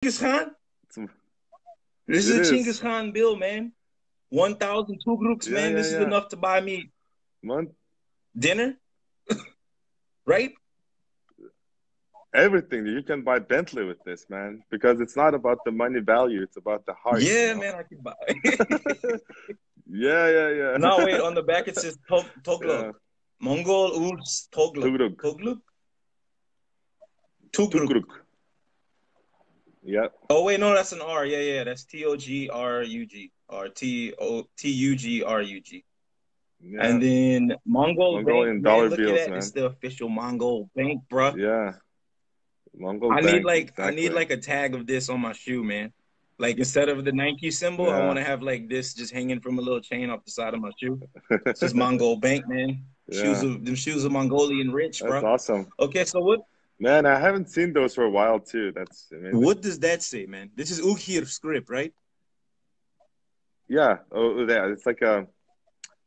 Genghis Khan? It's- This It is a Genghis is. Khan bill, man. 1,002 groups, Yeah, man. yeah, This is yeah. enough to buy me Man, dinner, right? everything. You can buy Bentley with this, man, because it's not about the money value. It's about the heart, you Yeah, know? man, I could buy. Yeah, yeah, No, wait, yeah. on the back it says Togluk. Yeah. Mongol Urs Togluk. Tugruk. Togluk? Tugruk. Tugruk. Yeah. Oh, wait, no, that's an R. Yeah, yeah, that's Togrug or Tugrug. Yeah. And then Mongol Bank, Mongolian man, dollar look at bills, that. It's man. the official Mongol Bank, bruh. Yeah. Mongol I need Bank, like I need exactly. like a tag of this on my shoe, man. Like instead of the Nike symbol, I want Yeah. to have like this just hanging from a little chain off the side of my shoe. It's just Mongol Bank, man. Yeah. Shoes are Mongolian rich, That's bro. awesome. Okay, so Man, I haven't seen those for a while too. That's amazing. what does that say, man? This is Ukhir script, right? Yeah. Oh, yeah. It's like a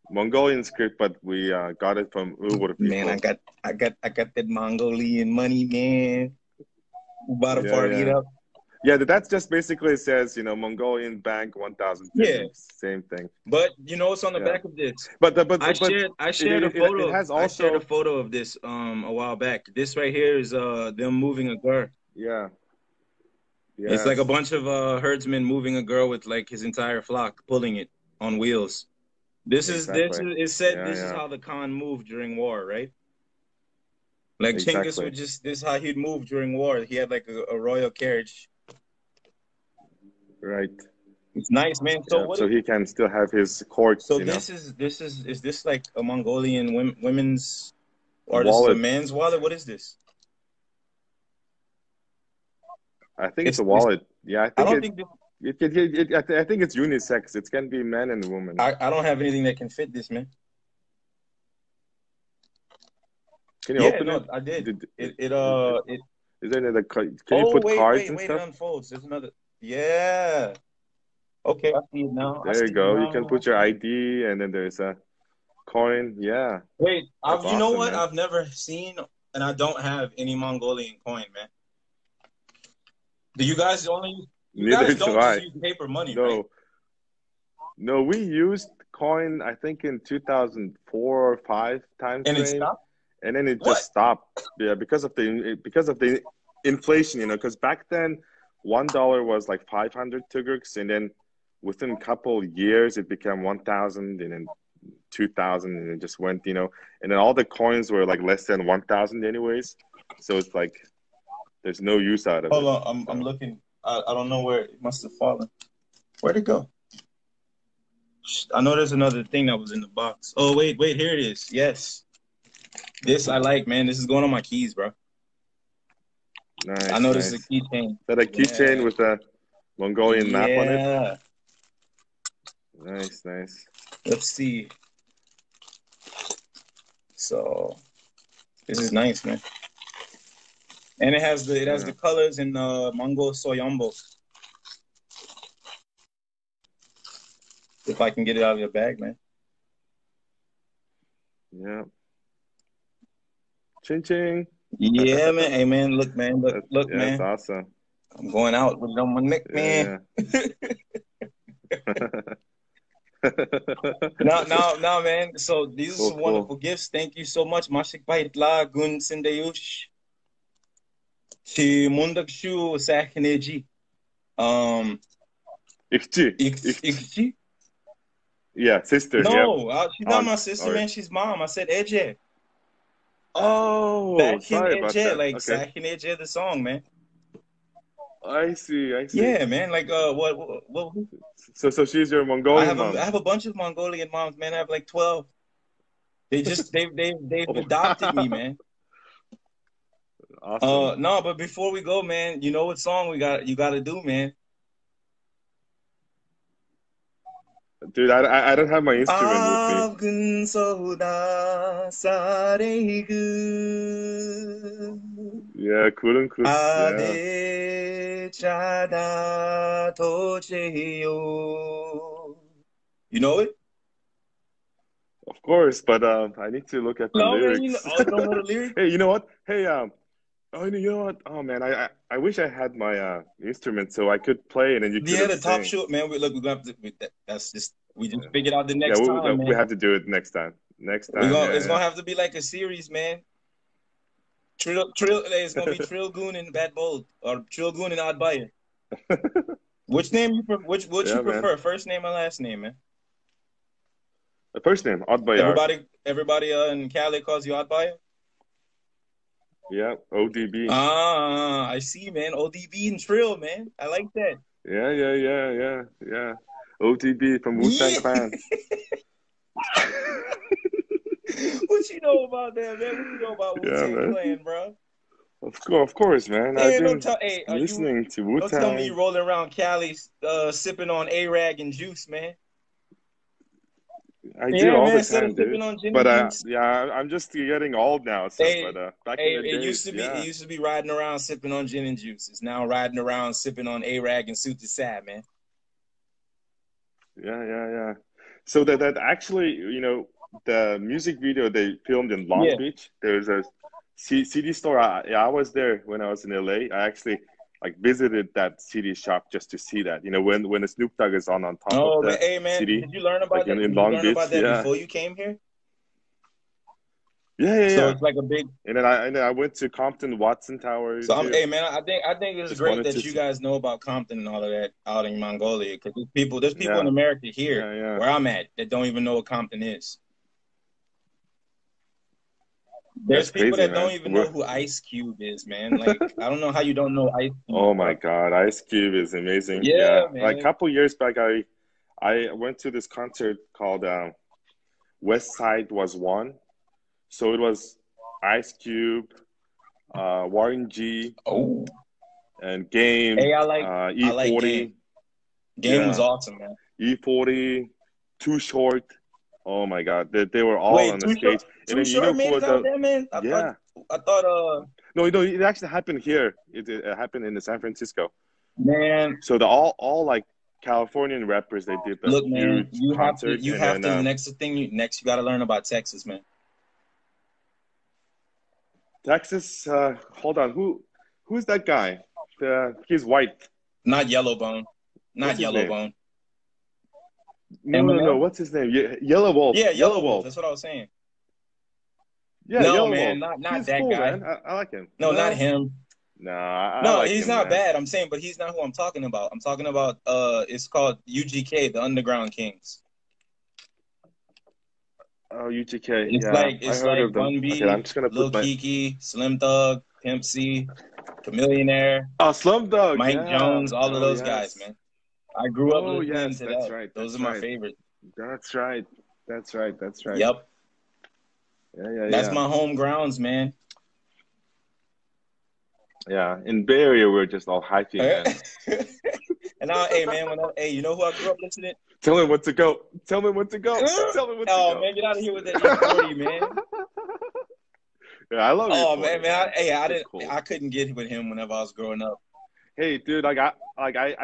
Mongolian script, but we got it from Uyghur Man, people. I got that Mongolian money, man. We about to Yeah, party it yeah. up. Yeah, that's just basically says, Mongolian Bank 1,002 Yeah, groups. Same thing. but you know what's on the Yeah. back of this? But the, but I but shared I it shared a it, it photo it of has I shared a also, photo of this a while back. This right here is them moving a girl. yeah. It's like a Yes. bunch of herdsmen moving a girl with like his entire flock pulling it on wheels. This Exactly. is it said Yeah, this is yeah. how the Khan moved during war, right? Like Genghis Exactly. would just this is how he'd move during war. He had like a royal carriage. Right. It's nice, man. So Yeah. what So is he can still have his courts, so this is this like a Mongolian women's or this is a Wallet. man's wallet? What is this? I think it's a It's wallet. Yeah, I I think don't it think this, I think it's unisex. It can be man and woman. I don't have anything that can fit this, man. Can you Yeah, open no, it? I did. Did, It is there any, can you Oh, put wait, cards wait, and wait, it stuff? unfolds. There's another. Yeah. Okay, I see it now. I There you see it go. You can now. put your ID and then there's a coin. Yeah, Wait, that's you know awesome, what? man. I've never seen, and I don't have any Mongolian coin, man. Do you guys you Neither guys do don't just I. use paper money, right? No, no, we used coin, I think in 2004 or 5 time And it frame, stopped? and then it What? just stopped. Yeah, because of the inflation, because back then $1 was like 500 tugriks, and then within a couple years it became 1,000, and then 2,000, and it just went, and then all the coins were like less than 1,000 anyways. So it's like there's no use out of Hold it. on, I'm So looking. I don't know where it must have fallen. Where'd it go? I know there's another thing that was in the box. Oh, wait, here it is. Yes. This I like, man. This is going on my keys, bro. I nice, know this is a nice. keychain. Is that a keychain Yeah. with a Mongolian map on it? Yeah. Nice, nice. Let's see. So this is nice, man. And it has the Yeah, colors in Mongol Soyombo. If I can get it out of your bag, man. yeah. Ching ching. Yeah, man. Hey, man. Look, man. Look, Yeah, it's man. awesome. I'm going out with it on my neck, man. Yeah, Now, man. So these are cool, some cool. wonderful gifts. Thank you so much. Mashik Baitla Gun Sindayush. Ti Mundak Shu Sakineji. Um, İkçi, İkçi. Ikchi? Yeah, sister. Yep. No, she's not my Aunt. sister, Or man. She's mom. I said Eje. oh, Sakin sorry about Eje, that. like Okay, Sakin Eje, the song, man. I see. I see. Yeah, man. Like what So she's your Mongolian I mom. have a bunch of Mongolian moms, man. I have like 12. They've Oh, adopted me, man. awesome, No, but before we go, man, you know what song you gotta do, man. dude. I don't have my instrument with me. Afghan Soda Saregu Yeah, Kulun Kut. Yeah, Ade Chada Tocheyo. You know it? of course. But I need to look at the No, man, lyrics. you don't know the lyrics? Hey, you know what? Hey, Oh, you know what? Oh man, I wish I had my instrument so I could play and then you could Yeah, have the top sing. shot, man. We gonna have to. That's just we just Yeah, figured out the yeah, next time, we man. have to do it next time. Next We time, gonna yeah, it's yeah. gonna have to be like a series, man. Trill. It's gonna be Trill Goon and Bad Bold, or Trill Goon and Odd Buyer. Which name you which you Yeah, man. prefer? First name or last name, man? The first name, Adbayar. Everybody in Cali calls you Odd Buyer. Yeah, ODB. Ah, I see, man. ODB and Trill, man. I like that. Yeah, yeah, yeah, yeah, yeah. ODB from Wu-Tang Yeah. Clan. What you know about that, man? What you know about Yeah, Wu-Tang man. Clan, bro? Of course, man. I've Hey, been hey, are you? listening to Don't tell me Wu-Tang. you rolling around Cali, sipping on A-Rag and juice, man. I do Yeah, all man. the Instead of time, sipping dude. on gin But and juice. yeah, I'm just getting old now. So, but Hey, back in hey, the days, it yeah, used to be riding around sipping on gin and juice. It's now riding around sipping on A-Rag and Suit to Sad, man. yeah, yeah, yeah. So that actually, the music video they filmed in Long Yeah. Beach. There's a CD store. I was there when I was in LA. I actually like visited that CD shop just to see that. When the Snoop Dogg is on top of Oh, man. the Hey, man. CD, Did you learn like about that? in Did you Long learn about Beach. that Yeah, before you came here? yeah, yeah, So yeah. it's like a big. And then I went to Compton Watson Tower So too. hey, man. I think it's Just great wanted to that you see. guys know about Compton and all of that out in Mongolia, because there's people in Yeah, America here yeah, yeah. where I'm at that don't even know what Compton is. There's That's people crazy, that don't man. even know who Ice Cube is, man. Like, I don't know how you don't know Ice Cube, Oh my bro. God, Ice Cube is amazing. Yeah, Yeah, like a man. couple years back, I went to this concert called West Side Was One. So it was Ice Cube, Warren G, Oh, and Game, hey, I like Game. E40. Game was Yeah, awesome, man. E40, Too Short. Oh my God, they were all Wait, on the stage. And Too then you Short know who made it was out the there, man. yeah. I thought, No, it actually happened here. It happened in San Francisco. man. So the all like Californian rappers, they did a Look, man, huge concert, you and have then to. Next, you got to learn about Texas, man. Texas. Hold on, who's that guy? He's white. Not Yellowbone, What's not his name? Yellowbone. No, no, no. Eminem. What's his name? Yellow Wolf. Yeah, Yellow Yellow Wolf. Wolf. That's what I was saying. Yeah, No, Yellow man, Wolf. not He's that cool, guy. man. I like him. No, not No, him. no, I No, like he's him, not man. bad. I'm saying, but he's not who I'm talking about. I'm talking about it's called UGK, the Underground Kings. Oh, UGK. It's Yeah, like I it's heard like of them. Bun Okay, I'm B, just gonna Lil put my. Kiki, Slim Thug, Pimp C, Chamillionaire, Oh, Slumdog. Mike Yeah. Jones, all of Oh, those guys, yes. man. I grew up Oh, listening yes. to That's that. right. Those are That's my right. favorite. That's right. That's right. That's right. Yep. Yeah, yeah, That's yeah. my home grounds, man. Yeah. In Bay Area, we're just all hyping, man. And now, hey, man, hey, you know who I grew up listening? Tell him what to go. Tell him what to go. Tell him what to Oh go. man, get out of here with that E40, man. Yeah, I love Oh E40, man, It's cool. I couldn't get with him whenever I was growing up. Hey, dude, I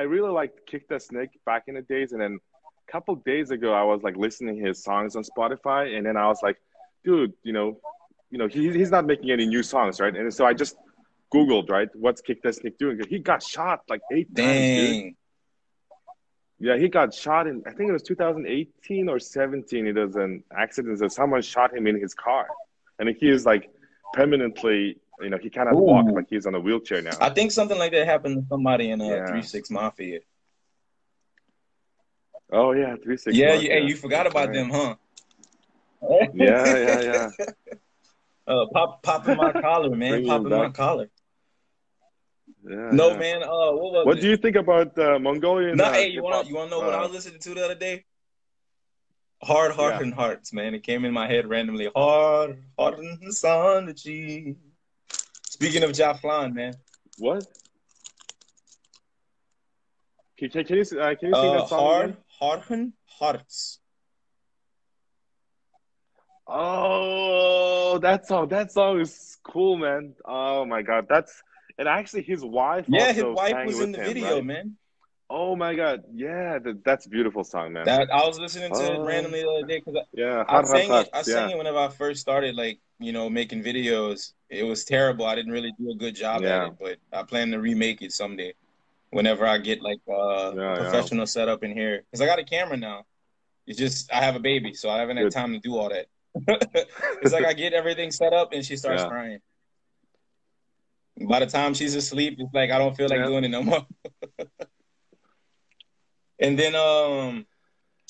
really liked Kick the Snake back in the days, and then a couple days ago, I was like listening to his songs on Spotify, and then I was like, dude, he's not making any new songs, right? And so I just Googled, right, what's Kick the Snake doing? He got shot like 8 times, dude. Dang. Yeah, he got shot in, I think it was 2018 or 17. It was an accident. So someone shot him in his car. And he is like permanently, he cannot walk. Ooh. Like he's on a wheelchair now. I think something like that happened to somebody in Yeah. 3-6 Mafia. Oh, yeah, 3-6 Yeah, Mafia. you forgot That's about right. them, huh? Yeah, yeah, yeah. Popping my collar, man. Bringing him Popping my back. collar. Yeah, No, yeah. man. What was What it? do you think about Mongolian No, hey, hip hop? you wanna know what I was listening to the other day? Yeah. And Hearts, man. It came in my head randomly. Heart and Sandachi. Speaking of Jaflan, man. What? Can you sing that song again? Harhan Hearts. Oh, that song is cool, man. Oh my God, and actually his wife Yeah, his also wife sang was in with the him, video, right? man. Oh my God. Yeah, that's a beautiful song, man. That I was listening to it Um, randomly the other day because yeah, I Har Har sang it. Har. I sang Yeah, it whenever I first started, like making videos. It was terrible. I didn't really do a good job at yeah, it, but I plan to remake it someday. Whenever I get like a yeah, yeah. professional setup in here, because I got a camera now. It's just I have a baby, so I haven't had Good. time to do all that. It's like I get everything set up and she starts Yeah, crying. By the time she's asleep, it's like I don't feel like yeah. doing it no more. And then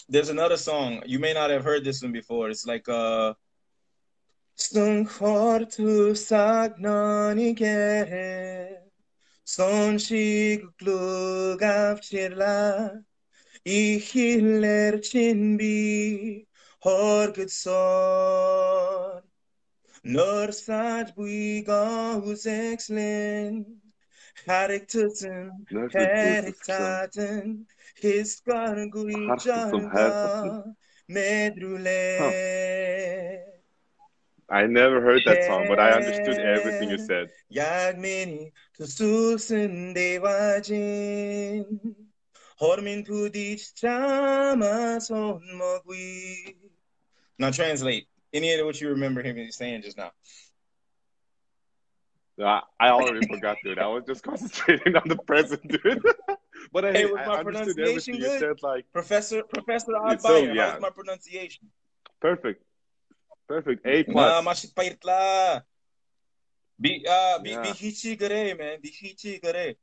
there's another song. You may not have heard this one before. It's like Stung hortu sagnani gere Son shig glug av chirla Ich hiller chinbi horgud son Nur sat buiga hus exlin Harik tussen, Nerede harik dursun? taten His gargui Harsızım her tatın. jarga Medrule Huh. I never heard that song, but I understood everything you Her said. Yagmeni tususun devajin Hormin tudich chama son mogui. Now translate. Any of what you remember him saying just now. I already forgot, dude. I was just concentrating on the present, dude. But Hey, hey, was I my understood pronunciation everything you good? said. Like, Professor so Adbayer, yeah, how's my pronunciation? perfect, perfect. A Nah, plus. mashipaytla. Be Yeah, hichigare, man. Be hichigare.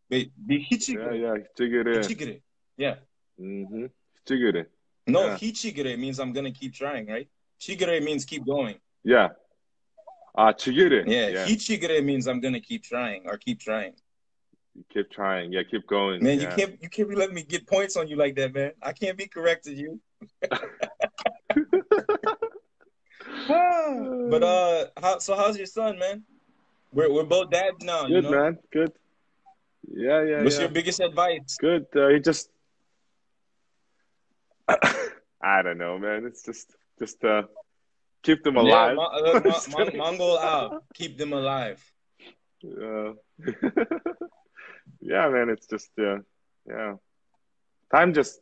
Be yeah, hichigare. yeah. Hichigure. Hichigare. Yeah. Mm-hmm. Hichigure. No, Yeah, hichigare means I'm gonna keep trying, right? Shigare means keep going. yeah. Chigure. Yeah, Yeah. hichigare means I'm gonna keep trying or keep trying. Keep trying. Yeah, keep going. Man, Yeah. you can't be letting me get points on you like that, man. I can't be correcting you. But how's your son, man? We're both dads now, you Good, know. man. Good. Yeah, yeah, What's yeah. your biggest advice? Good. He just. I don't know, man. It's just keep them Yeah, alive. Just kidding. Mongol out. Keep them alive. Yeah. Yeah, man. It's just yeah. Time just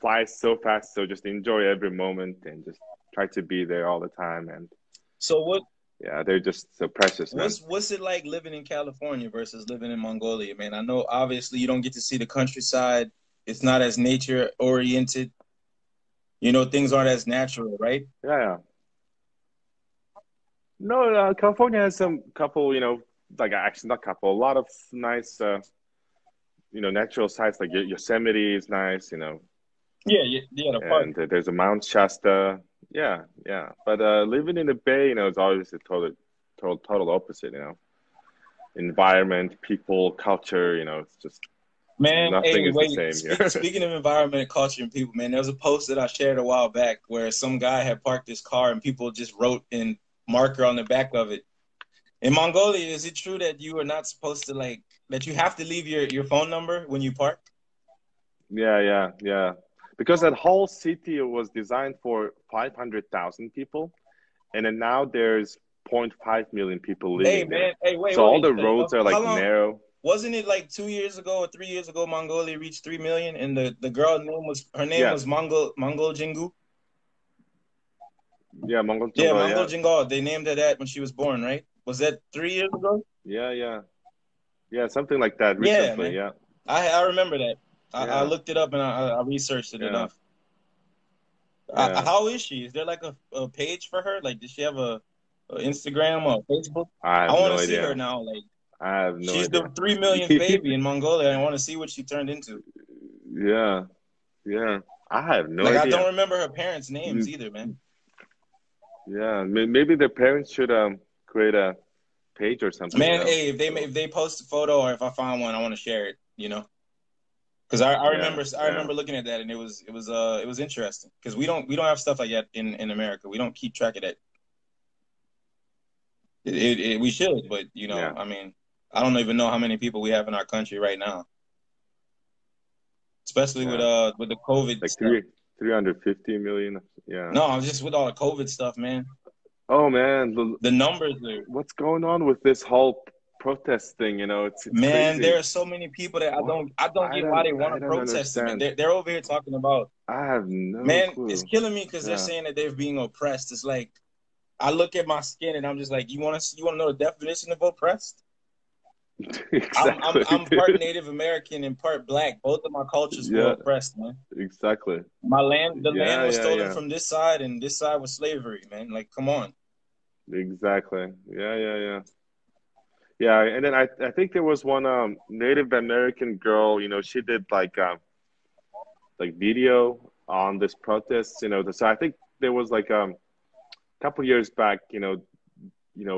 flies so fast. So just enjoy every moment and just try to be there all the time. And So what yeah, they're just so precious, man. what's it like living in California versus living in Mongolia, man? I know obviously you don't get to see the countryside. It's not as nature oriented. Things aren't as natural, right? Yeah, yeah. No, California has some couple, like actually not couple, a lot of nice, natural sites like Yosemite is nice, Yeah, yeah, the park. and there's a Mount Shasta. Yeah, yeah. But living in the Bay, is always the total opposite, Environment, people, culture, it's just Man, nothing hey, is the wait. same here. Speaking of environment, culture, and people, man, there was a post that I shared a while back where some guy had parked his car and people just wrote in marker on the back of it. In Mongolia, is it true that you are not supposed to that you have to leave your phone number when you park? Yeah, yeah, yeah. Because that whole city was designed for 500,000 people, and then now there's 0.5 million people Hey, living there. man. Hey, wait, So all wait. the roads are How like long? narrow. Wasn't it like 2 years ago or 3 years ago Mongolia reached 3 million and the girl name was Yes. Mongol Jingu? Yeah, Mongol Yeah, Jungle, Mongol yeah. Jingal. They named her that when she was born, right? Was that 3 years ago? Yeah, yeah. Yeah, something like that Yeah, recently, man. yeah. I remember that. I Yeah, looked it up and I researched it yeah, enough. yeah. How is she? Is there like a page for her? Like, does she have a Instagram or Facebook? I I have want no to see her idea. now. Like, I have no she's the idea. 3 millionth baby in Mongolia. I want to see what she turned into. Yeah, yeah. I have no Like, I don't idea. remember her parents' names either, man. Yeah, maybe their parents should create a page or something, Man, hey, So, if they post a photo or if I find one, I want to share it. Because I yeah, yeah. remember looking at that and it was interesting because we don't have stuff like that in America. We don't keep track of that. We should, but Yeah. I mean, I don't even know how many people we have in our country right now, especially Yeah. with the COVID Like stuff. 350 million. Yeah. No, I'm just with all the COVID stuff, man. Oh man, The numbers are what's going on with this whole protest thing, you know, it's Man, there crazy. are so many people that What? I don't get why they want I to don't protest it, man. understand. They're over here talking about, I have no man, it's clue. killing me because they're Yeah. saying that they're being oppressed. It's like I look at my skin and I'm just like, you want to know the definition of oppressed? Exactly, I'm part dude. Native American and part black. Both of my cultures were Yeah, oppressed, man. exactly. The land Yeah, was yeah, stolen yeah. from this side, and this side was slavery, man. Like, come on. Exactly. Yeah, yeah, yeah. Yeah, and then I think there was one Native American girl, you know, she did like video on this protest, you know. So I think there was like couple years back, you know,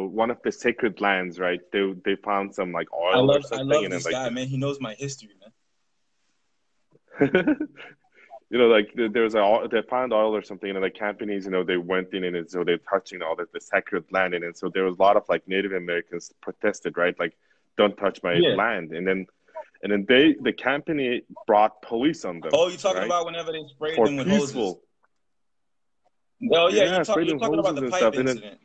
one of the sacred lands, right? They found some like oil or I something, love and then this like guy, man. He knows my history, man. you know, like there's a they found oil or something, and the companies, you know, they went in and so they're touching all the sacred land, and so there was a lot of like Native Americans protested, right? Like, don't touch my Yeah. land, and then the company brought police on them, Oh, you're talking right? about whenever they sprayed For them with hoses. peaceful, Oh yeah, yeah, sprayed you're them talking about hoses the and pipe stuff, and then incident.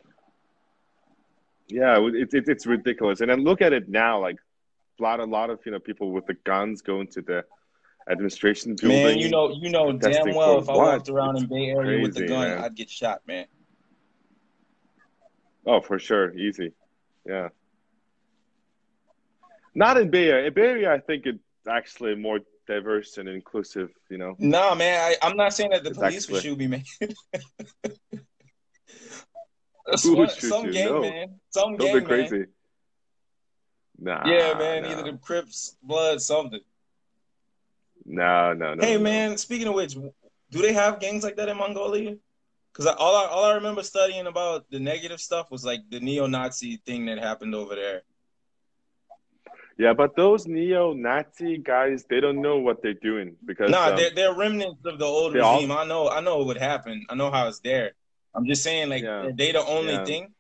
yeah, it's ridiculous. And then look at it now, like a lot of people with the guns going to the administration Man, building, you know damn protesting well for if I what? walked around It's in Bay Area with the crazy, gun, man. I'd get shot, man. Oh, for sure, easy. Yeah, not in Bay Area. In Bay Area, I think it's actually more diverse and inclusive. You know, Nah, man, I'm not saying that the it's police would actually shoot me, man. who would shoot Some you? gang, No, man. Some don't be gang, man. crazy. Yeah, Nah, man. Either the no, Crips, Blood, something. no, no, no, Hey, no. man. Speaking of which, do they have gangs like that in Mongolia? Because all I remember studying about the negative stuff was like the neo-Nazi thing that happened over there. Yeah, but those neo-Nazi guys, they don't know what they're doing because Nah, they're remnants of the old they regime. all, I know what would happen. I know how it's there. I'm just saying, like, yeah, are they the only yeah, thing?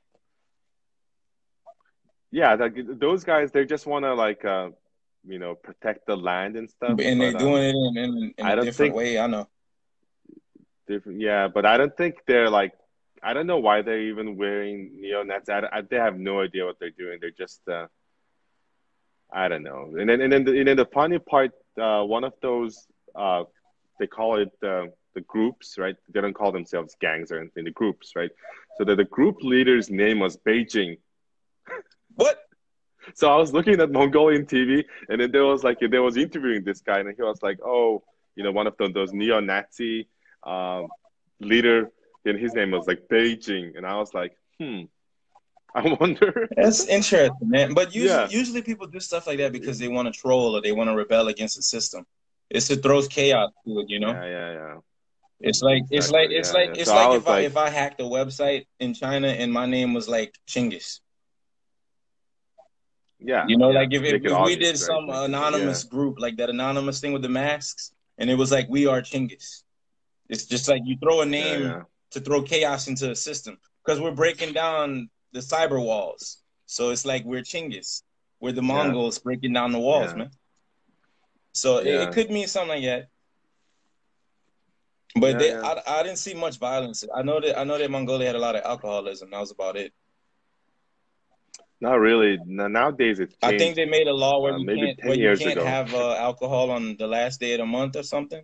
yeah. Like those guys, they just want to like protect the land and stuff. And But they're doing it in I a don't different think way. I know. different. Yeah, but I don't think they're like. I don't know why they're even wearing neo-Nazi. They have no idea what they're doing. They're just I don't know. And then the funny part, one of those they call it the groups, right? They don't call themselves gangs or anything. The groups, right? So the group leader's name was Beijing. What? So I was looking at Mongolian TV, and then there was interviewing this guy, and he was like, "Oh, one of those neo-Nazi leader, and his name was like Beijing," and I was like, I wonder. That's interesting, man. But Yeah, usually people do stuff like that because they want to troll or they want to rebel against the system. It throws chaos to it, you know. yeah, yeah, yeah. It's Exactly. it's Yeah, like yeah. it's So I like was like, if I hacked a website in China and my name was like Genghis. yeah, You know, yeah. like Make it if we obvious, did right? some Make it, yeah, anonymous group, like that anonymous thing with the masks, and it was like we are Genghis. It's just like you throw a yeah, name yeah, to throw chaos into a system because we're breaking down the cyber walls. So it's like we're Genghis. We're the yeah, Mongols breaking down the walls, yeah, man. So it yeah, could mean something like that. But yeah, yeah. I didn't see much violence. I know that Mongolia had a lot of alcoholism. That was about it. Not really. Nowadays, it's I think changed. they made a law Maybe where 10 you years can't ago. have alcohol on the last day of the month or something.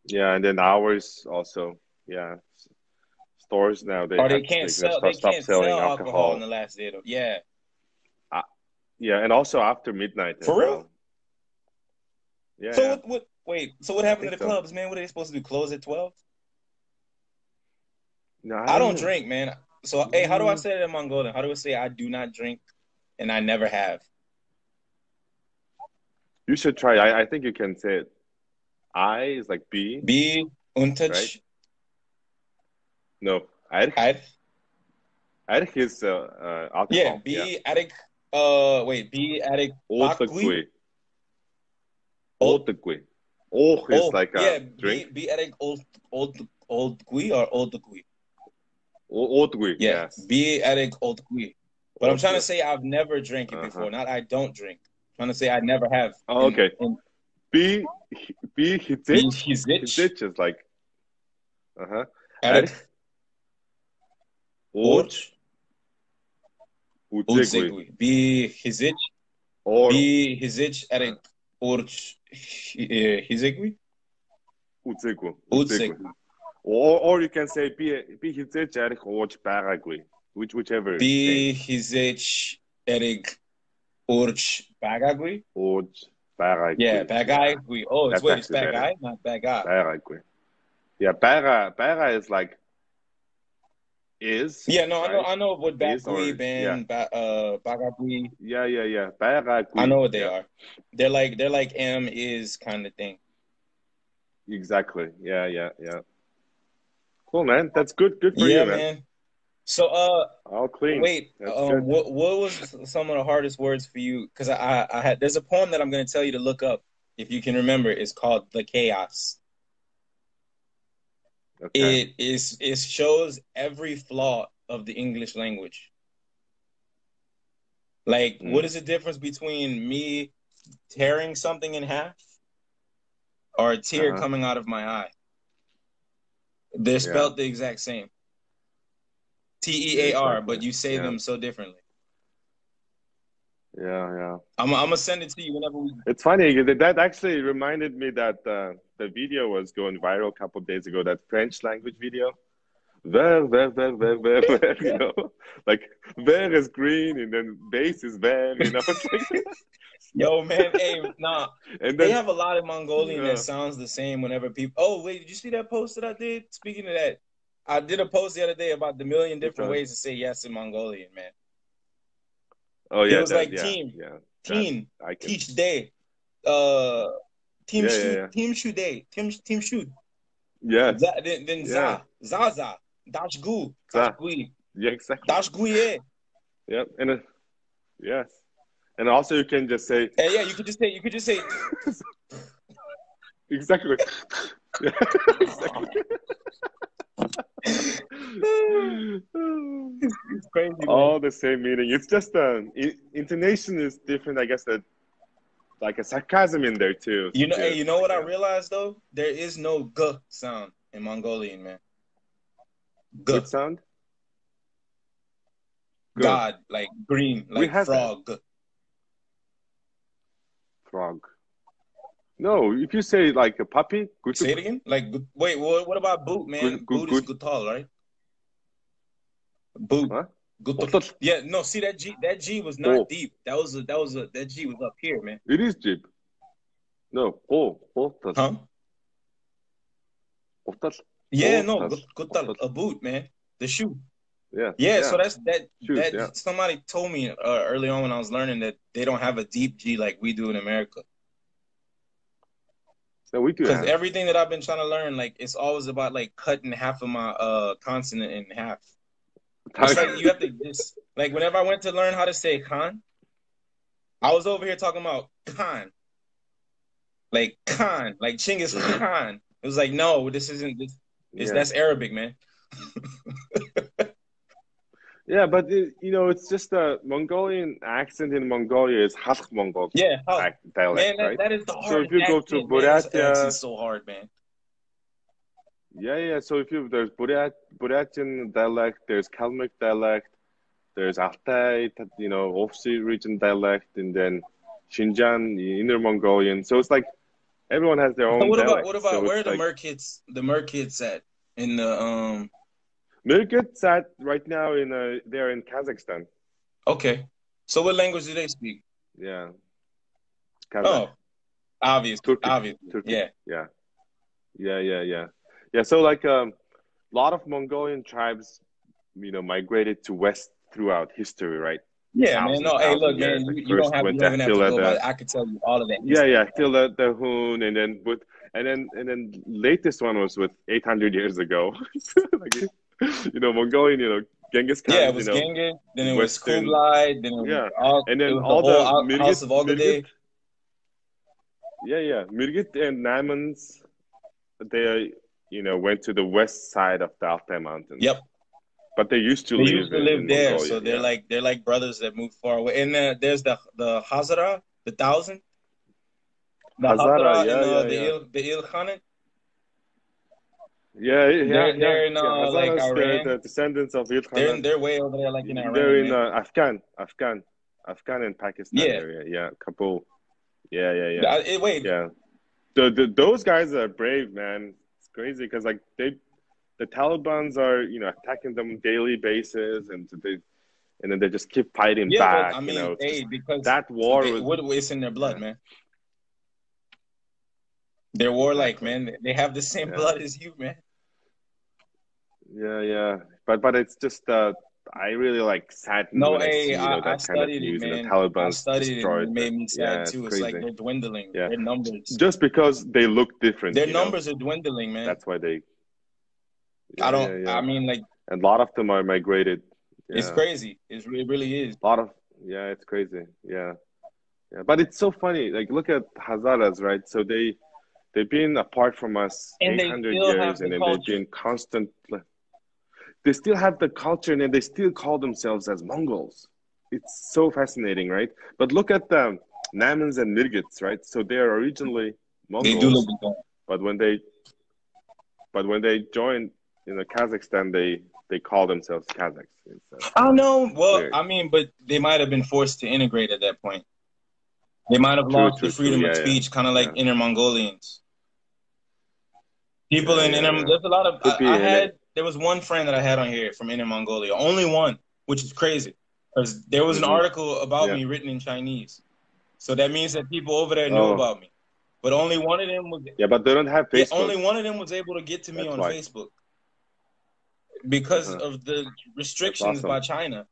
Yeah, and then ours also. Yeah, stores now they Or have to they stop can't sell selling alcohol on alcohol. the last day of yeah. Uh, yeah, and also after midnight as For real? well. Yeah, So yeah, so what I happened to think the so. clubs, man? What are they supposed to do? Close at 12? No, I I don't don't know. drink, man. So hey, how do I Mm, say it in Mongolian? How do I say I do not drink and I never have? you should try. I think you can say it. I is like B, Be right? untouched. No, erg. Ad. Erg is Yeah, alcohol. Yeah. be addict be addict bakwi. Oldugui. Old Oldugui. Oh is oh like yeah, a drink. be addict old gui or old gui. Oldugui, Yeah, yes. be addict old gui. But I'm trying to Oldugui. say I've never drank it Uh-huh. before. Not I don't drink. I'm trying to say I never have. Oh, okay. And B B be hizich. hizich Hizich is like uh-huh. addict Erg or och. Utsegui. Or Hizich erek urch hizegui. Utsegui. Or you can say be hizich erek orch baragui. Whichever. Be hizich erek urch bagagui. Orch baragui. Yeah, bagagui. Oh, it's bagay, not bagay. Baragui. Yeah, bara is like is. Yeah, no, right? I know what bagui been bagagui. Yeah. Baragui. I know what they are. They're like M is kind of thing. Exactly. Yeah. Cool, man. That's good for you, man. So all clean. Wait, what was some of the hardest words for you? Because I had, there's a poem that I'm going to tell you to look up if you can remember. It's called "The Chaos." Okay. It shows every flaw of the English language. Like, what is the difference between me tearing something in half or a tear coming out of my eye? They're spelled the exact same. TEAR, exactly. But you say them so differently. Yeah. I'm gonna send it to you whenever we. It's funny that actually reminded me that the video was going viral a couple of days ago. That French language video. Vert, you know, like vert is green and then base is vert, you know. Yo, man, hey, nah. And then, they have a lot of Mongolian that sounds the same whenever people. Oh, wait, did you see that post that I did? Speaking of that, I did a post the other day about the million different ways to say yes in Mongolian, man. Oh yeah, it was like team, teach day, team shoot. Yeah. Then za, dash gui. Yeah, exactly. Dash gui. Yep, and yes, and also you can just say. Yeah, you could just say. Exactly. Yeah, exactly. It's crazy. All the same meaning. It's just intonation is different. I guess that like a sarcasm in there too. You know, you know what I realized though? There is no g sound in Mongolian, man. G. Good sound. God, like green, like frog. That. Frog. No, if you say like a puppy. Say it again. Like wait, what about boot, man? Boot is gutal, right? Boot. Huh? Yeah, no. See that G was not deep. That G was up here, man. It is deep. No, huh? Yeah, no, gutal, a boot, man. The shoe. Yeah. So that somebody told me early on when I was learning that they don't have a deep G like we do in America. No, we do. Because everything that I've been trying to learn, like, it's always about like cutting half of my consonant in half. It's like you have to just like whenever I went to learn how to say Khan, I was over here talking about Khan, like Genghis Khan. It was like, no, this isn't this. That's Arabic, man. Yeah, but you know, it's just a Mongolian accent in Mongolia is Halk Mongol dialect, man, right? That is the hardest. So if you go to Buryatia, it's so hard, man. Yeah. So if there's Buryatian dialect, there's Kalmyk dialect, there's Altai, you know, Ofsi region dialect, and then Xinjiang, Inner Mongolian. So it's like everyone has their own dialect. What about where are the Merkids at in the Merkids at right now they're in Kazakhstan. Okay. So what language do they speak? Yeah. Kazakh. Oh, obviously. Turkic. Yeah. So like a lot of Mongolian tribes, you know, migrated to West throughout history, right? Yeah, man. No, hey, look, man. You don't even have to go by. I could tell you all of that. Yeah. Till the Hun, and then latest one was with 800 years ago. Like, you know, Mongolian, you know, Genghis Khan. Yeah, it was Genghis. Then it was Kublai. Then it was and then all the House of Ogedei. Yeah. Mirgit and Namans, they, you know, went to the west side of the Altai Mountains. Yep. But they used to live there, Mongolia, so they're like brothers that moved far away. And there's the Hazara, the 1,000. The Hazara, and the Il Khanate. They're in like Hazaras, they're Iran. the descendants of Ilkhanate. They're way over there, like in They're Iran, in man. Afghan and Pakistan Yeah. area. Yeah, Kabul. Yeah. Wait. Yeah. Those guys are brave, man. It's crazy because like the Taliban's are attacking them on daily basis, and then they just keep fighting Yeah, but back. I mean, It's hey, just because that war was it's in their blood, yeah, man. They're warlike, exactly. man. They have the same Yeah, blood as you, man. yeah. But it's just I really like saddened No, when I hey, see I that kind of studied it, news and the man. I Taliban's studied it, and it destroyed the made me sad yeah, it's too. It's like crazy. they're dwindling. Yeah, Their numbers, just because they look different, their numbers are dwindling, man. that's why they I mean, like, and a lot of them are migrated. it's Yeah, crazy. It really is. a lot of it's crazy. Yeah. But it's so funny. Like, look at Hazaras, right? So they've been apart from us And they 800 still years, have and the then they've culture. been constant. They still have the culture, and then they still call themselves as Mongols. It's so fascinating, right? But look at the Namans and Mirgits, right? So they are originally They do look Mongols, like that. but when they joined Kazakhstan, they call themselves Kazakhs. I don't know. Well, Weird. I mean, but they might have been forced to integrate at that point. They might have True, lost the true, true. freedom of Yeah. speech, kind of like Inner Mongolians. People in Inner, Yeah. there's a lot of. Could be. There was one friend that I had on here from Inner Mongolia, only one, which is crazy, because there was an Mm-hmm. article about Yeah. me written in Chinese, so that means that people over there knew Oh. about me. But only one of them was. Yeah, but they don't have Facebook. Yeah, only one of them was able to get to me That's on why. Facebook because of the restrictions awesome. by China.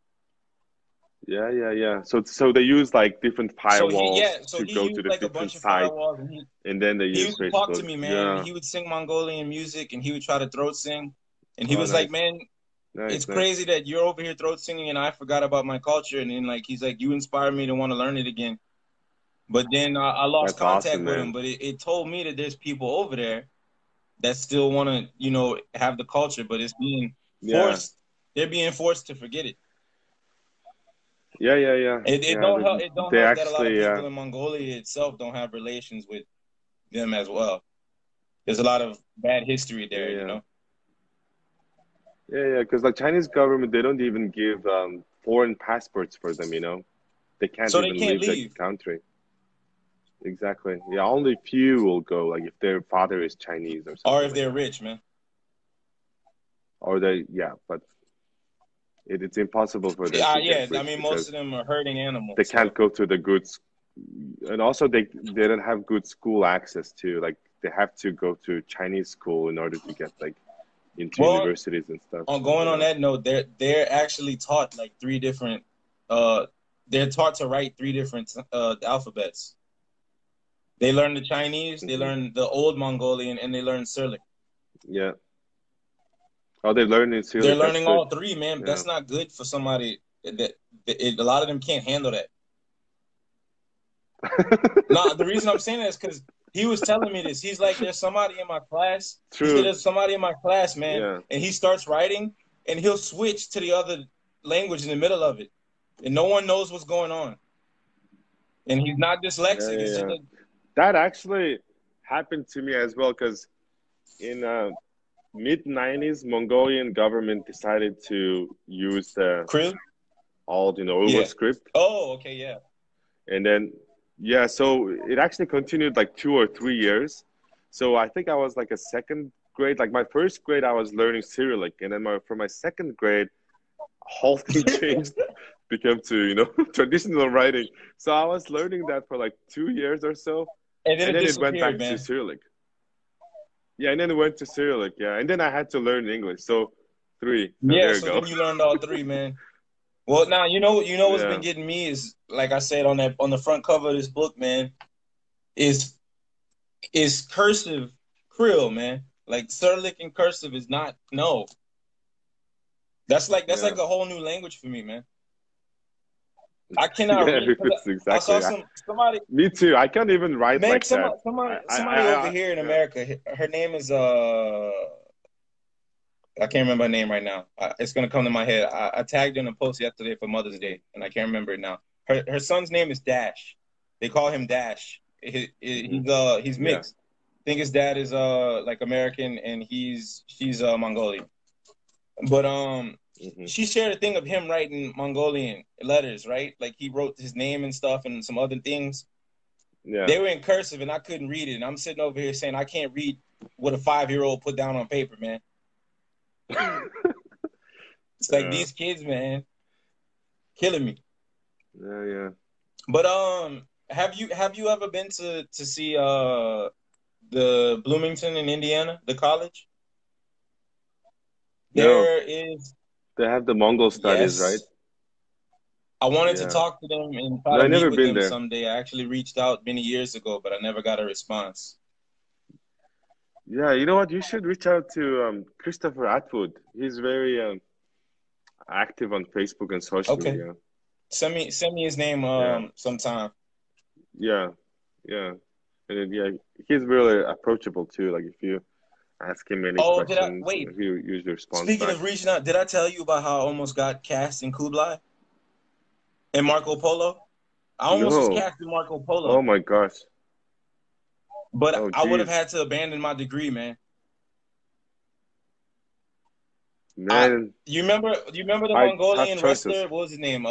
Yeah. So they use like different firewalls So to he go used to the like a different bunch of sites, firewalls, and then they he use used to talk to Facebook. me, man. Yeah. And he would sing Mongolian music, and he would try to throat sing, and he was nice. like, "Man, Nice, it's crazy that you're over here throat singing, and I forgot about my culture." And then like he's like, "You inspired me to want to learn it again." But then I lost That's contact awesome, with man. him. But it told me that there's people over there that still want to, have the culture, but it's being forced. They're being forced to forget it. Yeah. It don't help. It don't They help that a lot of actually, people in Mongolia itself don't have relations with them as well. There's a lot of bad history there, Yeah, because like Chinese government, they don't even give foreign passports for them. They can't So even they can't leave the leave. country. Exactly. Yeah, only few will go. Like if their father is Chinese or something. Or if they're rich, man. Or but it's impossible for them to get rich. I mean, most of them are herding animals. They can't go to the goods, and also they don't have good school access to. Like they have to go to Chinese school in order to get like into universities and stuff. Going on that note, they're actually taught like three different. They're taught to write three different alphabets. They learn the Chinese, they learn the Old Mongolian, and they learn Cyrillic. Yeah. Oh, they're learning Cyrillic. They're learning all three, man. Yeah. That's not good for somebody a lot of them can't handle that. No, the reason I'm saying that is because he was telling me this. He's like, there's somebody in my class. True. He said, there's somebody in my class, man. And he starts writing, and he'll switch to the other language in the middle of it. And no one knows what's going on. And he's not dyslexic. It's just that actually happened to me as well, because in mid-90s, Mongolian government decided to use the old, Uyghur script. Oh, okay, yeah. And then, so it actually continued like 2 or 3 years. So I think I was like a second grade. Like my first grade, I was learning Cyrillic. And then for my second grade, whole thing changed, became to, traditional writing. So I was learning that for like 2 years or so. And then it went back to Cyrillic. Yeah, and then it went to Cyrillic, and then I had to learn English. So 3. So there you go. Then you learned all 3, man. Well, now you know what's been getting me is, like I said on the front cover of this book, man, is cursive Krill, man. Like Cyrillic and cursive is not That's like a whole new language for me, man. I cannot read. Exactly. I saw somebody. Me too. I can't even write like that. Somebody over here in America. Her name is I can't remember her name right now. It's gonna come to my head. I tagged her in a post yesterday for Mother's Day, and I can't remember it now. Her son's name is Dash. They call him Dash. He's mixed. think his dad is like American and she's Mongolian. But she shared a thing of him writing Mongolian letters, right? Like he wrote his name and stuff and some other things. Yeah. They were in cursive and I couldn't read it. And I'm sitting over here saying I can't read what a 5-year-old put down on paper, man. It's like these kids, man, killing me. Yeah, yeah. But have you ever been to see the Bloomington in Indiana, the college? There is. They have the Mongol studies, right? I wanted to talk to them and try to meet with them someday. I actually reached out many years ago, but I never got a response. Yeah, you know what? You should reach out to Christopher Atwood. He's very active on Facebook and social media. Send me his name sometime. Yeah, yeah. And then, he's really approachable too. Like if you ask him any questions, he usually responds. Speaking of reaching out, did I tell you about how I almost got cast in Kublai and Marco Polo? I almost was cast in Marco Polo. Oh my gosh! But I would have had to abandon my degree, man. Man, you remember the Mongolian wrestler? What was his name?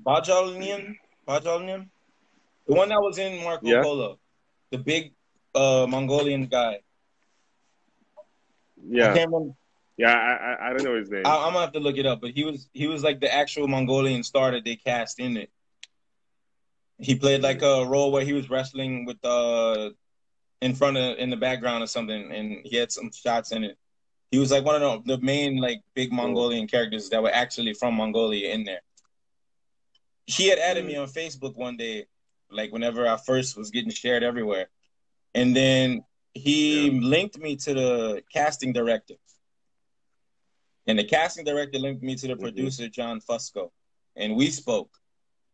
Bajalian? The one that was in Marco Polo. The big Mongolian guy. Yeah. I can't remember. Yeah, I don't know his name. I'm gonna have to look it up, but he was like the actual Mongolian star that they cast in it. He played like a role where he was wrestling with in the background or something, and he had some shots in it. He was like one of the main like big Mongolian characters that were actually from Mongolia in there. He had added me on Facebook one day, like whenever I first was getting shared everywhere. And then he linked me to the casting director. And the casting director linked me to the producer, John Fusco. And we spoke.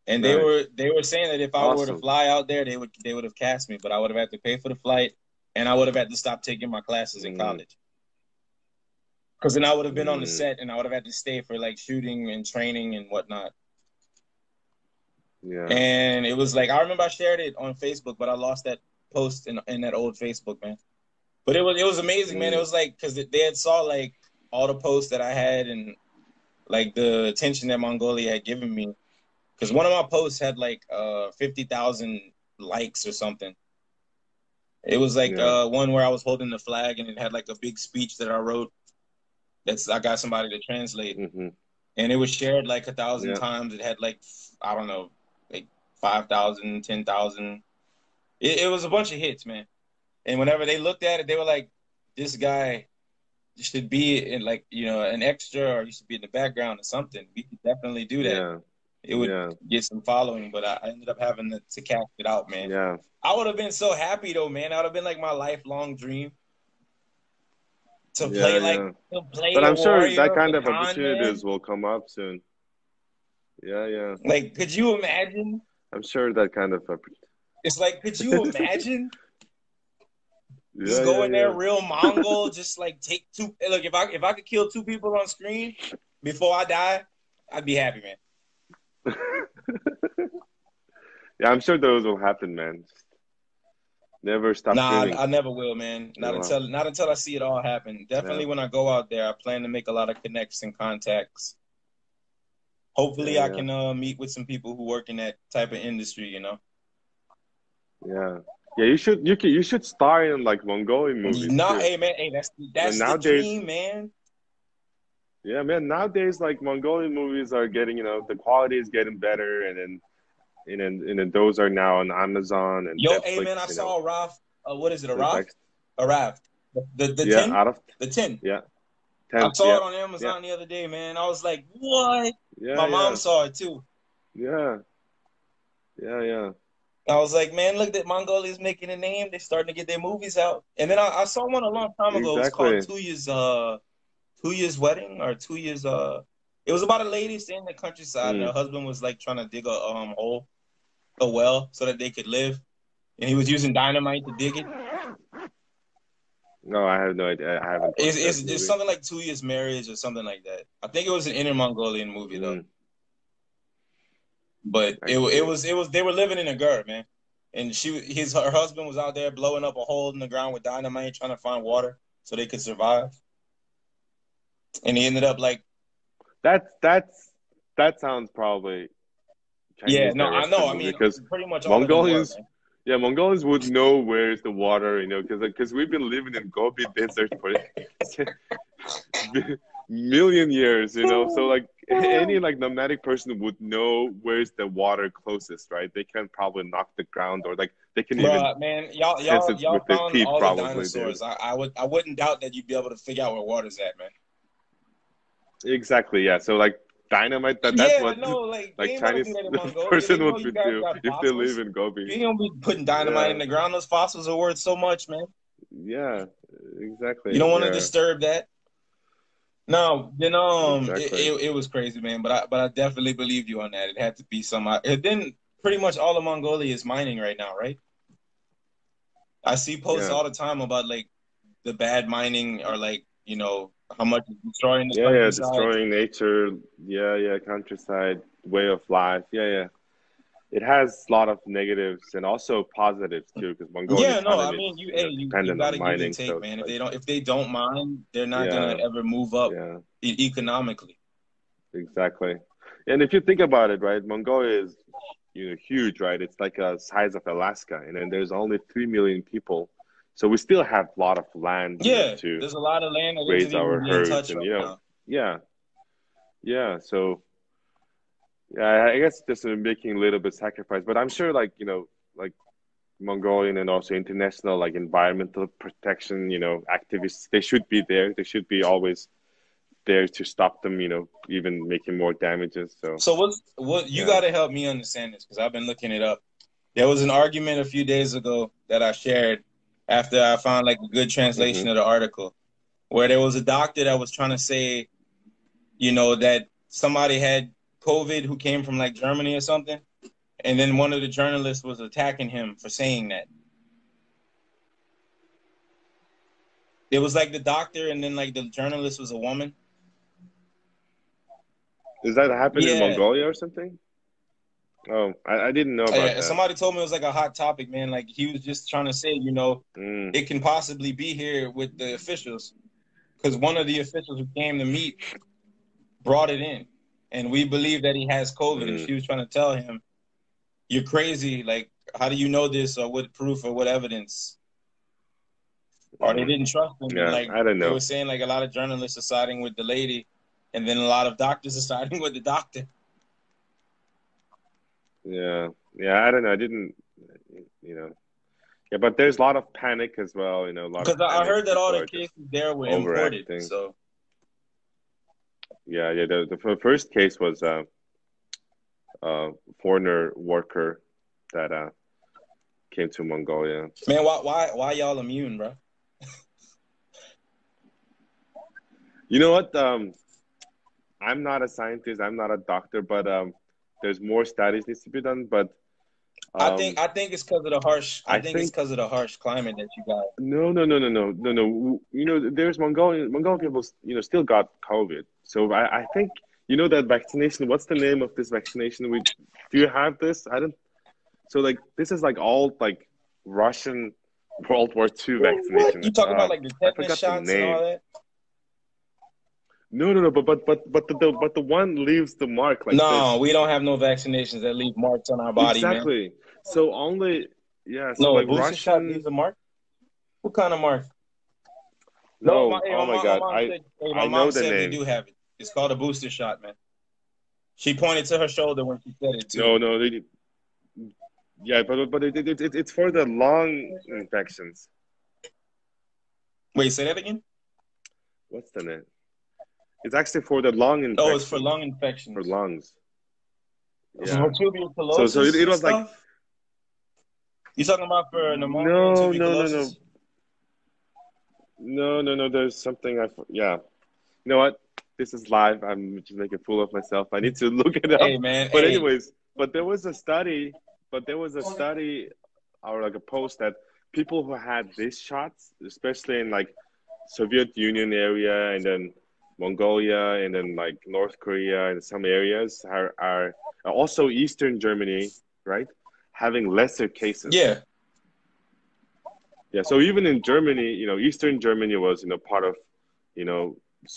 And they were saying that if I were to fly out there, they would have cast me, but I would have had to pay for the flight and I would have had to stop taking my classes in college. Because then I would have been on the set and I would have had to stay for like shooting and training and whatnot. Yeah. And it was like, I remember I shared it on Facebook, but I lost that post in that old Facebook, man. But it was amazing, man. It was like, because they had saw like all the posts that I had and like the attention that Mongolia had given me. Because one of my posts had like 50,000 likes or something. It was like one where I was holding the flag and it had like a big speech that I wrote. I got somebody to translate. And it was shared like 1,000 times. It had like, I don't know, like 5,000, 10,000. It was a bunch of hits, man. And whenever they looked at it, they were like, this guy should be in like, an extra, or he should be in the background or something. We could definitely do that. Yeah. It would get some following, but I ended up having to cast it out, man. Yeah. I would have been so happy though, man. That would have been like my lifelong dream. To play but I'm sure that kind of opportunities will come up soon. Yeah, yeah. Like, could you imagine? I'm sure that kind of it's like, could you imagine? Just go in there real Mongol, just like take two. Look, if I could kill 2 people on screen before I die, I'd be happy, man. Yeah, I'm sure those will happen, man. Never stop dreaming. I never will, man. Not until I see it all happen. Definitely when I go out there, I plan to make a lot of connects and contacts. Hopefully I can meet with some people who work in that type of industry, Yeah. Yeah, you should star in like Mongolian movies. Hey man, that's the dream, man. Yeah, man. Nowadays, like Mongolian movies are getting, the quality is getting better, and then those are now on Amazon and Netflix, hey man, I saw Araf. What is it, Araf? Araf. The 10? The 10. Yeah. 10, I saw it on Amazon the other day, man. I was like, what? Yeah, my mom saw it too. Yeah. Yeah. I was like, man, look that Mongolia's making a name. They're starting to get their movies out. And then I saw one a long time ago. Exactly. It was called 2 Years Wedding or 2 Years. It was about a lady staying in the countryside and her husband was like trying to dig a well so that they could live. And he was using dynamite to dig it. No, I have no idea. I haven't. It's something like 2 Years Marriage or something like that. I think it was an Inner Mongolian movie though. But it was they were living in a gur, man. and her husband was out there blowing up a hole in the ground with dynamite, trying to find water so they could survive. And he ended up like that sounds probably yeah, Chinese no, I directed know. I movie mean, because pretty much all of them were, Mongolians, man. yeah, Mongolians would know where's the water, you know, because we've been living in Gobi Desert for million years, you know. So like any like nomadic person would know where's the water closest, right? They can probably knock the ground or like they can even Bro, man, y'all, sense y'all, it y'all with their found teeth, all the probably, dude. dinosaurs. I wouldn't doubt that you'd be able to figure out where water's at, man. Exactly, yeah. So like dynamite, that's Yeah, what no, like they like ain't about to do Chinese that in Mongolia. They person know would you guys do got if they live fossils. in Gobi. You ain't gonna be putting dynamite in Yeah, the ground. Those fossils are worth so much, man. yeah, You exactly. don't want to Yeah, disturb that. No, then exactly. it was crazy, man. But I definitely believe you on that. It had to be some. And then pretty much all of Mongolia is mining right now, right? I see posts Yeah, all the time about like the bad mining or like how much it's destroying the yeah, countryside. destroying nature. Yeah, yeah, countryside, way of life. Yeah, yeah. It has a lot of negatives and also positives too, because Mongolian Yeah, no, I economy mean is, you dependent got on to give and mining. take, So it's man. like, If they don't mine, they're not gonna yeah, ever move up yeah, economically. exactly. And if you think about it, right, Mongolia is, huge, right? It's like a size of Alaska, and then there's only 3 million people. So we still have a lot of land, Yeah, to there's a lot of land that raise isn't even our being herds, touched and right now. yeah, yeah. So yeah, I guess just making a little bit sacrifice, but I'm sure, like like Mongolian and also international like environmental protection, activists, they should be there. They should be always there to stop them, even making more damages. So So what you yeah. got to help me understand this because I've been looking it up. There was an argument a few days ago that I shared after I found like a good translation Hmm. of the article where there was a doctor that was trying to say, that somebody had COVID who came from like Germany or something. And then one of the journalists was attacking him for saying that. It was like the doctor and then like the journalist was a woman. Does that happen in Yeah. Mongolia or something? Oh, I didn't know about Yeah, that. somebody told me it was like a hot topic, man. Like he was just trying to say, Mm, it can possibly be here with the officials because one of the officials who came to meet brought it in, and we believe that he has COVID. And mm, she was trying to tell him, "You're crazy. Like, how do you know this, or what proof, or what evidence?" Or they mm. didn't trust him, and Yeah, like I don't they know. were saying, like a lot of journalists are siding with the lady, and then a lot of doctors are siding with the doctor. Yeah, yeah, I don't know. I didn't, you know. Yeah, but there's a lot of panic as well. A lot of Because I panic. heard that all People the are just cases there were imported. overacting. So Yeah, yeah. The first case was foreigner worker that came to Mongolia. man, why y'all immune, bro? You know what? I'm not a scientist. I'm not a doctor, but there's more studies needs to be done. But um, I think it's because of the harsh. I I think it's think because of the harsh climate that you got. no, no, no, no, no, no, no. There's Mongolian people, still got COVID. So I think that vaccination. What's the name of this vaccination? Do you have this? I don't. So like this is like all like Russian World War II What vaccination. you talking about? Like the I tetanus forgot the shots and all name. that? No, no, no. But the one leaves the mark like No, this. we don't have no vaccinations that leave marks on our body, man. Exactly. So only yeah. So No, a like booster shot leaves Russian. a mark. What kind of mark? No, No. Oh my my God. mom I said. Hey, my I know mom the said we name. do have it. It's called a booster shot, man. She pointed to her shoulder when she said it too. No, no. Yeah, but it's for the lung infections. Wait, say that again. What's the name? It's actually for the lung Oh, it's for infections, lung for infections. lungs. For Yeah. So tuberculosis it and was like stuff. You talking about for pneumonia and no, no, no, no, tuberculosis? no, no, no. There's something yeah. You know what? This is live. I'm just making a fool of myself. I need to look it Hey, up. man. But Hey, anyways, but there was a study. But there was a study or like a post that people who had these shots, especially in like Soviet Union area and then Mongolia and then like North Korea and some areas are also Eastern Germany, right? having lesser cases. Yeah. Yeah. So even in Germany, Eastern Germany was, part of,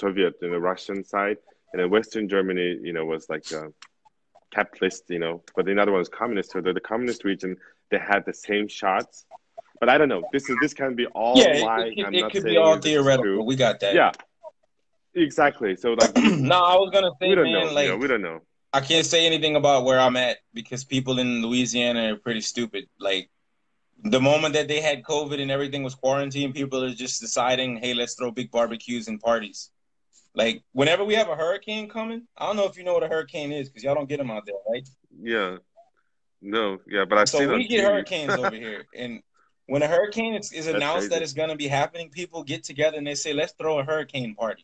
Soviet, Russian side, and then Western Germany, was like capitalist, but the other one was communist. So the communist region, they had the same shots. But I don't know. This can be all Yeah, lying. I'm it not could be saying all this is true. theoretical. We got that. Yeah, exactly. So like No, I was gonna we say, don't know. man, like We don't know. I can't say anything about where I'm at because people in Louisiana are pretty stupid. Like the moment that they had COVID and everything was quarantined, people are just deciding, hey, let's throw big barbecues and parties. Like whenever we have a hurricane coming, I don't know if you know what a hurricane is because y'all don't get them out there, right? Yeah. No. Yeah, but I've So seen on we get TV. hurricanes over here, and when a hurricane is That's announced that crazy. it's going to be happening, people get together and they say, let's throw a hurricane party.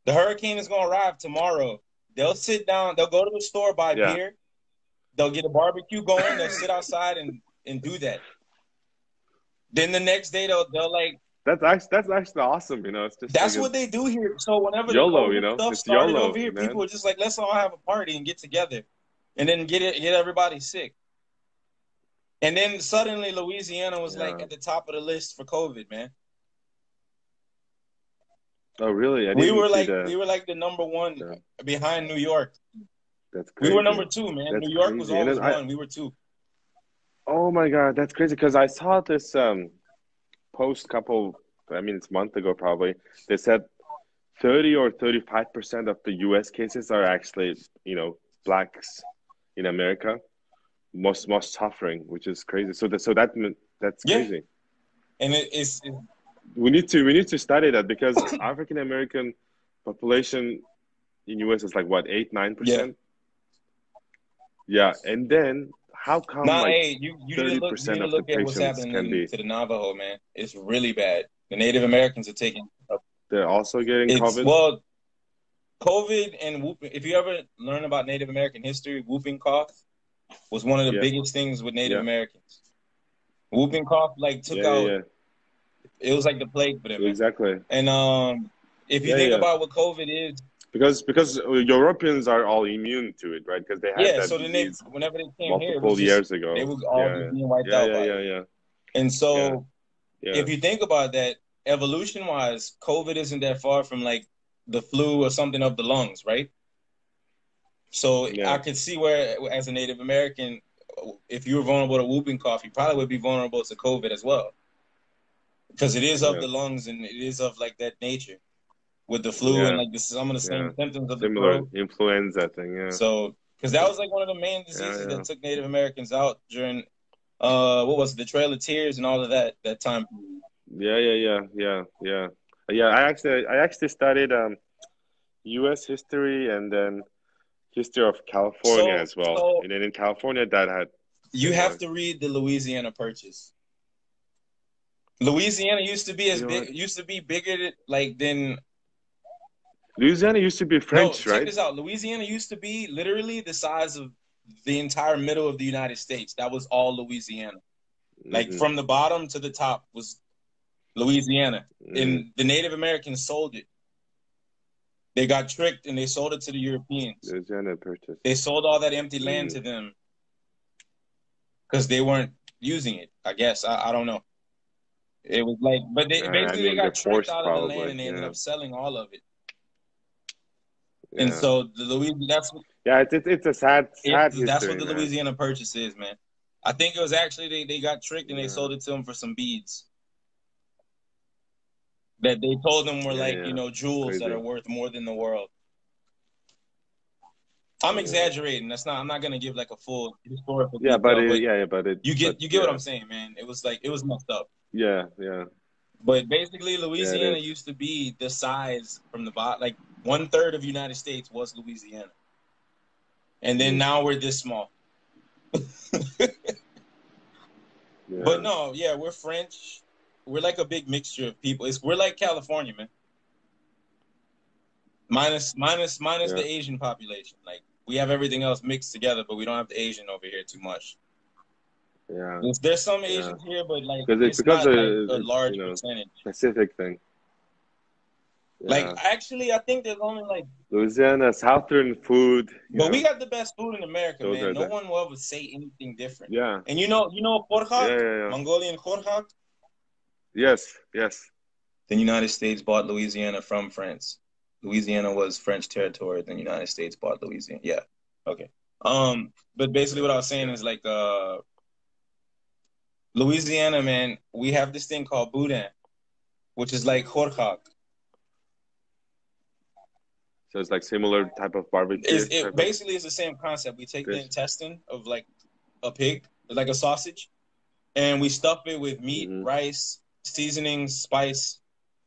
The hurricane is going to arrive tomorrow. They'll sit down. They'll go to the store, buy Yeah. beer. They'll get a barbecue going. They'll sit outside and do that. Then the next day, they'll like. That's actually awesome. It's just That's like what they do here. So whenever the YOLO. COVID stuff It's started YOLO, over here, man. people were just like, let's all have a party and get together, and then get everybody sick. And then suddenly Louisiana was like at the top of the list for COVID, man. Oh, really? We were like the number one behind New York. That's crazy. We were number two, man. That's New York crazy. was always one. We were two. Oh my God, that's crazy. Because I saw this post it's a month ago probably. They said 30 or 35% of the US cases are actually, blacks in America. Most suffering, which is crazy. That's crazy. And it's we need to study that because African American population in US is like what 8-9%. Yeah, and then how come you need 30% to of the look at what's patients can be to the Navajo, man. It's really bad. The Native Americans are taking. They're also getting COVID. Well, COVID and whooping. If you ever learn about Native American history, whooping cough was one of the biggest things with Native Americans. Whooping cough took out. It was like the plague for them. Exactly. Man. And if you think about what COVID is, because Europeans are all immune to it, right? Because they had that disease whenever they came multiple years ago, they were all just being wiped out by it. And so, if you think about that, evolution-wise, COVID isn't that far from the flu or something of the lungs, right? So I could see where, as a Native American, if you were vulnerable to whooping cough, you probably would be vulnerable to COVID as well, because it is of the lungs and it is of that nature with the flu and some of the same symptoms of similar the influenza thing. Yeah. So because that was one of the main diseases that took Native Americans out during what was it, the Trail of Tears and all of that time. Yeah. I actually studied U.S. history and then history of California as well. So, and then in California, that had you have to read the Louisiana Purchase. Louisiana used to be bigger than. Louisiana used to be French, right? Check this out. Louisiana used to be literally the size of the entire middle of the United States. That was all Louisiana. From the bottom to the top was Louisiana. And the Native Americans sold it. They got tricked and they sold it to the Europeans. Louisiana Purchase. They sold all that empty land to them because they weren't using it, I guess. I don't know. It was but they got tricked out of the land and they ended up selling all of it. And so the Louisiana, it's a sad history. That's what the Louisiana Purchase is, man. I think it was actually they got tricked and they sold it to them for some beads that they told them were jewels that are worth more than the world. I'm exaggerating. I'm not gonna give a full historical. Yeah, detail, but you get what I'm saying, man. It was messed up. Yeah. But basically, Louisiana used to be the size from the bottom, 1/3 of the United States was Louisiana, and then now we're this small. But no, we're French. We're a big mixture of people. We're like California, man. Minus the Asian population. We have everything else mixed together, but we don't have the Asian over here too much. Yeah. There's some Asians here, but it's not a large percentage. Pacific thing. Like, Yeah. actually, I think there's only like, Louisiana, Southern food. but we got the best food in America, Those man. are No the one will ever say anything different. yeah. And you know Yeah, korhak, yeah, yeah. Mongolian korhak? Yes, yes. The United States bought Louisiana from France. Louisiana was French territory. The United States bought Louisiana. Yeah. Okay. But basically what I was saying is like Louisiana, man, we have this thing called boudin, which is like korhak. So it's like similar type of barbecue. Basically it's the same concept. We take the Dish. intestine of like a pig, like a sausage, and we stuff it with meat, rice, seasonings, spice,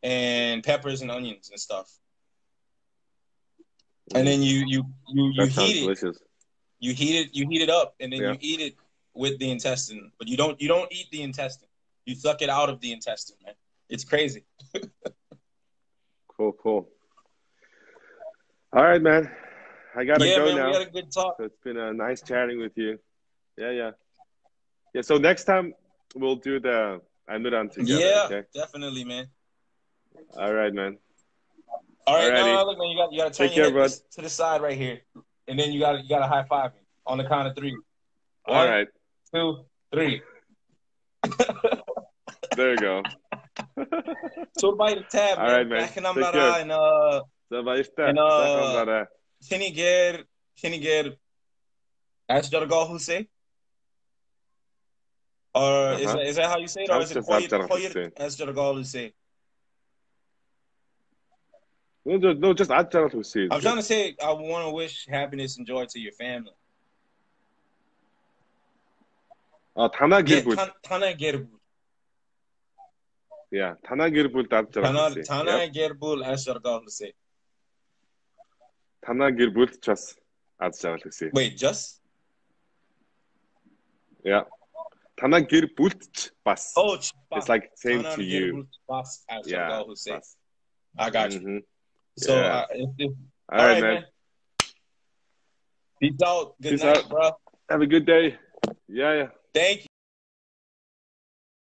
and peppers and onions and stuff. And then you That sounds heat it. delicious. You heat it up, and then you eat it with the intestine. But you don't eat the intestine. You suck it out of the intestine, man. It's crazy. Cool, cool. All right, man. I gotta go now. We had a good talk. So it's been nice chatting with you. Yeah. So next time we'll do the Anuran together. Yeah, okay? Definitely, man. All right, man. All right, Alrighty. now look, man. You gotta turn Take your care, head bud. to the side right here, and then you gotta high five me on the count of 3. All right. 1, 2, 3. There you go. So by the tab, All right, man. Take care. And Keniger Asjargal Hussein? Or is that how you say it? Or is it Hoyer Asjargal Hussein? No, just Adjaral Hussein. I'm trying to say I want to wish happiness and joy to your family. Tana Girbul. Tana Gerbul. Yeah, Tana Girbul Adjaral Hussein. Tana Gerbul Asjargal Hussein. Tana Girbul just Adjaral Hussein. Wait, just? Yeah. Tana Girbul Bas. Oh, it's like same to you. Bas Yeah. Hussein. I got you. So, Yeah. All right, man. Peace out. Good night, bro. Have a good day. Yeah. Thank you.